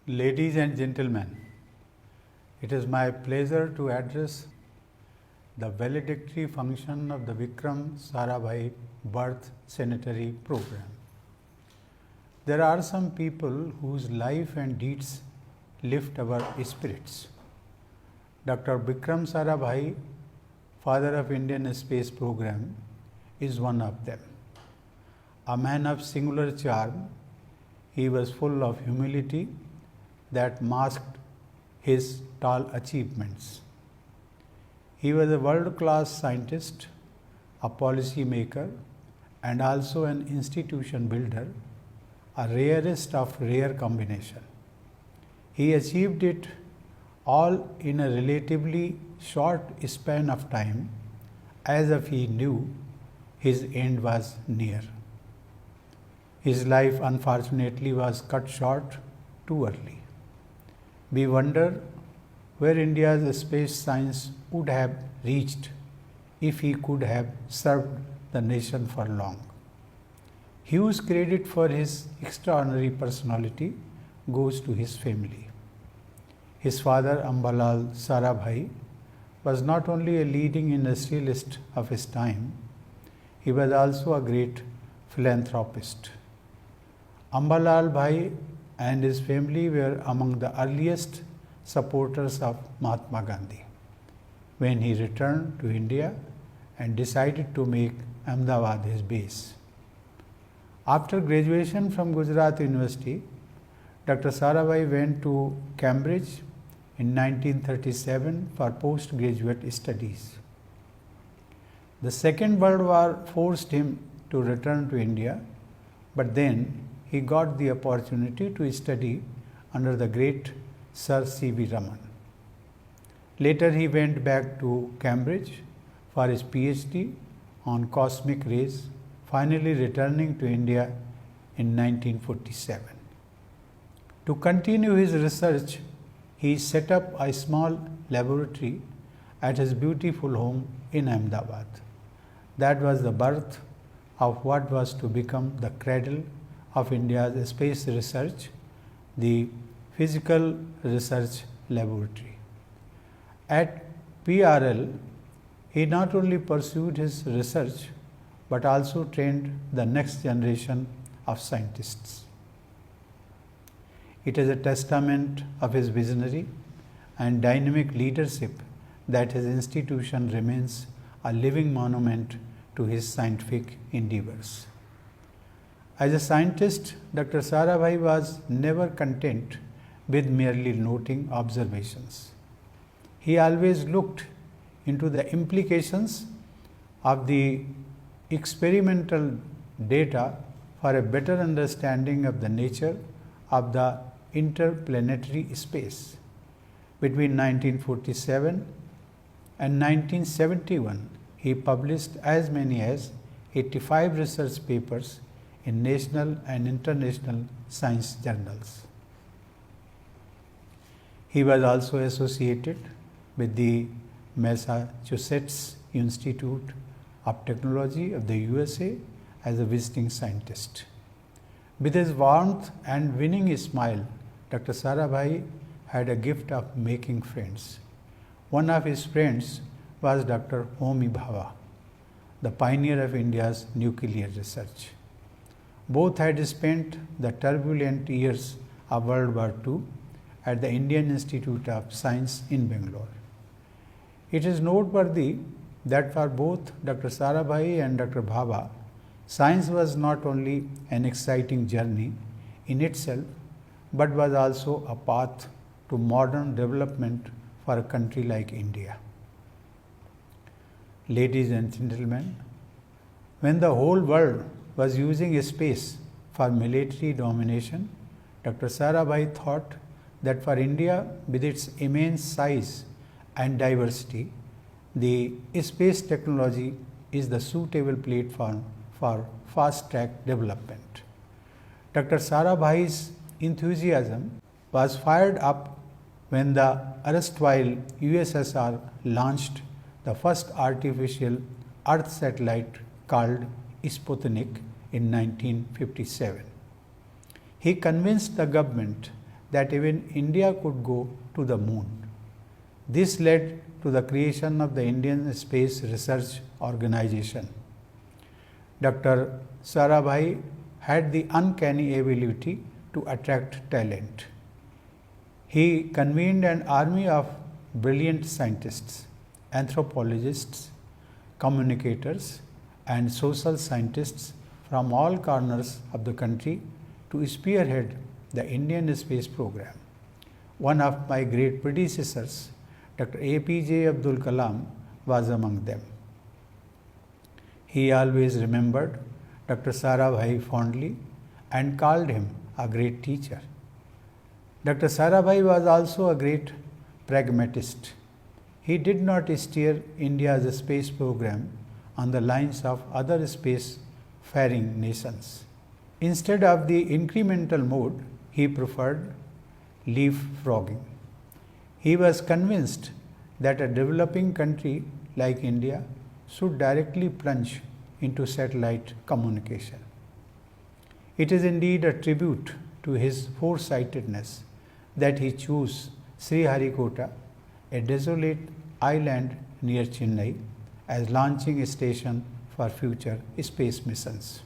Ladies and gentlemen, it is my pleasure to address the valedictory function of the Vikram Sarabhai Birth Sanitary Program. There are some people whose life and deeds lift our spirits. Dr. Vikram Sarabhai, father of Indian Space Program, is one of them. A man of singular charm, he was full of humility that masked his tall achievements. He was a world-class scientist, a policy maker, and also an institution builder, a rarest of rare combination. He achieved it all in a relatively short span of time, as if he knew his end was near. His life, unfortunately, was cut short too early. We wonder where India's space science would have reached if he could have served the nation for long. Huge credit for his extraordinary personality goes to his family. His father, Ambalal Sarabhai, was not only a leading industrialist of his time, he was also a great philanthropist. Ambalal Bhai and his family were among the earliest supporters of Mahatma Gandhi when he returned to India and decided to make Ahmedabad his base. After graduation from Gujarat University, Dr. Sarabhai went to Cambridge in 1937 for postgraduate studies. The Second World War forced him to return to India, but then he got the opportunity to study under the great Sir C.V. Raman. Later he went back to Cambridge for his PhD on cosmic rays, finally returning to India in 1947. To continue his research, he set up a small laboratory at his beautiful home in Ahmedabad. That was the birth of what was to become the cradle of India's space research, the Physical Research Laboratory. At PRL, he not only pursued his research but also trained the next generation of scientists. It is a testament of his visionary and dynamic leadership that his institution remains a living monument to his scientific endeavors. As a scientist, Dr. Sarabhai was never content with merely noting observations. He always looked into the implications of the experimental data for a better understanding of the nature of the interplanetary space. Between 1947 and 1971, he published as many as 85 research papers in national and international science journals. He was also associated with the Massachusetts Institute of Technology of the USA as a visiting scientist. With his warmth and winning smile, Dr. Sarabhai had a gift of making friends. One of his friends was Dr. Homi Bhabha, the pioneer of India's nuclear research. Both had spent the turbulent years of World War II at the Indian Institute of Science in Bangalore. It is noteworthy that for both Dr. Sarabhai and Dr. Bhabha, science was not only an exciting journey in itself, but was also a path to modern development for a country like India. Ladies and gentlemen, when the whole world was using space for military domination, Dr. Sarabhai thought that for India, with its immense size and diversity, the space technology is the suitable platform for fast-track development. Dr. Sarabhai's enthusiasm was fired up when the erstwhile USSR launched the first artificial Earth satellite called Sputnik in 1957. He convinced the government that even India could go to the moon. This led to the creation of the Indian Space Research Organization. Dr. Sarabhai had the uncanny ability to attract talent. He convened an army of brilliant scientists, anthropologists, communicators, and social scientists from all corners of the country to spearhead the Indian space program. One of my great predecessors, Dr. APJ Abdul Kalam, was among them. He always remembered Dr. Sarabhai fondly and called him a great teacher. Dr. Sarabhai was also a great pragmatist. He did not steer India's space program on the lines of other space-faring nations. Instead of the incremental mode, he preferred leapfrogging. He was convinced that a developing country like India should directly plunge into satellite communication. It is indeed a tribute to his foresightedness that he chose Sriharikota, a desolate island near Chennai, as launching station for future space missions.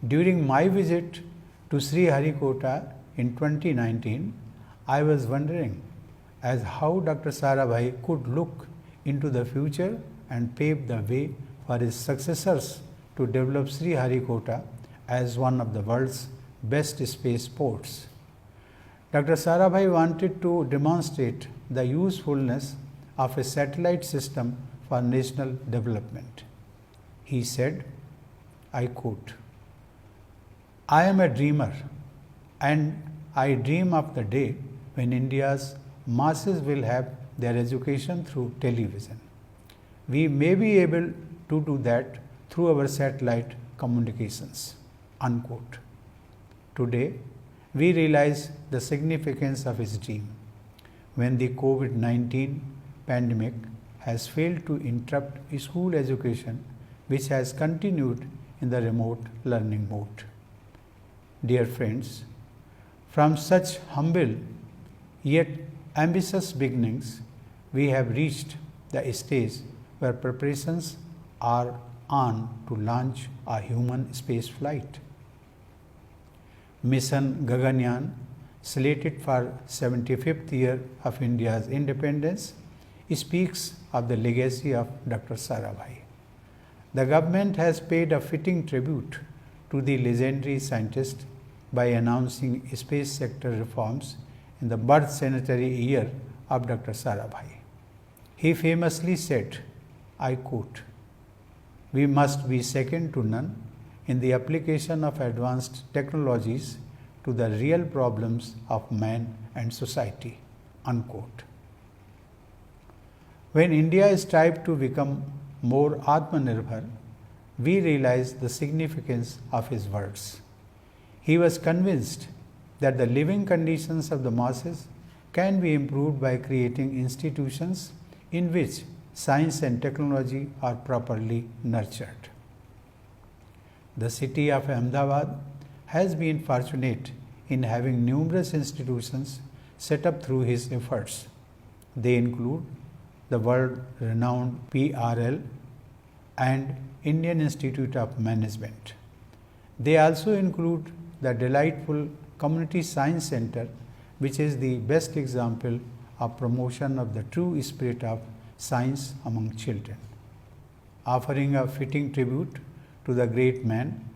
During my visit to Sriharikota in 2019, I was wondering as how Dr. Sarabhai could look into the future and pave the way for his successors to develop Sriharikota as one of the world's best space ports. Dr. Sarabhai wanted to demonstrate the usefulness of a satellite system for national development. He said, I quote, I am a dreamer and I dream of the day when India's masses will have their education through television. We may be able to do that through our satellite communications, unquote. Today, we realize the significance of his dream when the COVID-19 pandemic has failed to interrupt school education, which has continued in the remote learning mode. Dear friends, from such humble yet ambitious beginnings, we have reached the stage where preparations are on to launch a human space flight. Mission Gaganyaan, slated for 75th year of India's independence, speaks of the legacy of Dr. Sarabhai. The government has paid a fitting tribute to the legendary scientist by announcing space sector reforms in the birth centenary year of Dr. Sarabhai. He famously said, I quote, we must be second to none in the application of advanced technologies to the real problems of man and society, unquote. When India strived to become more Atmanirbhar, we realize the significance of his words. He was convinced that the living conditions of the masses can be improved by creating institutions in which science and technology are properly nurtured. The city of Ahmedabad has been fortunate in having numerous institutions set up through his efforts. They include the world-renowned PRL and Indian Institute of Management. They also include the delightful Community Science Center, which is the best example of promotion of the true spirit of science among children. Offering a fitting tribute to the great man,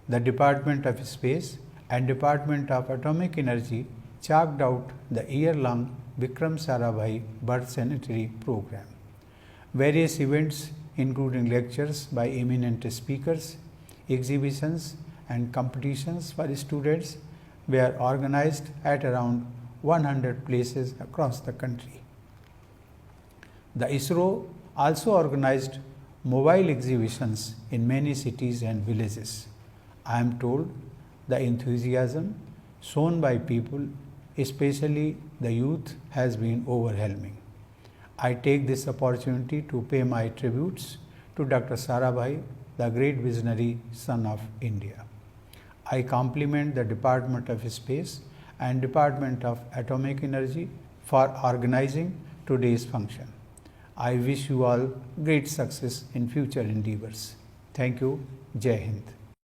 the Department of Space and Department of Atomic Energy chalked out the year-long Vikram Sarabhai Birth Centenary program. Various events, including lectures by eminent speakers, exhibitions, and competitions for students, were organized at around 100 places across the country. The ISRO also organized mobile exhibitions in many cities and villages. I am told the enthusiasm shown by people, especially the youth, has been overwhelming. I take this opportunity to pay my tributes to Dr. Sarabhai, the great visionary son of India. I compliment the Department of Space and Department of Atomic Energy for organizing today's function. I wish you all great success in future endeavors. Thank you. Jai Hind.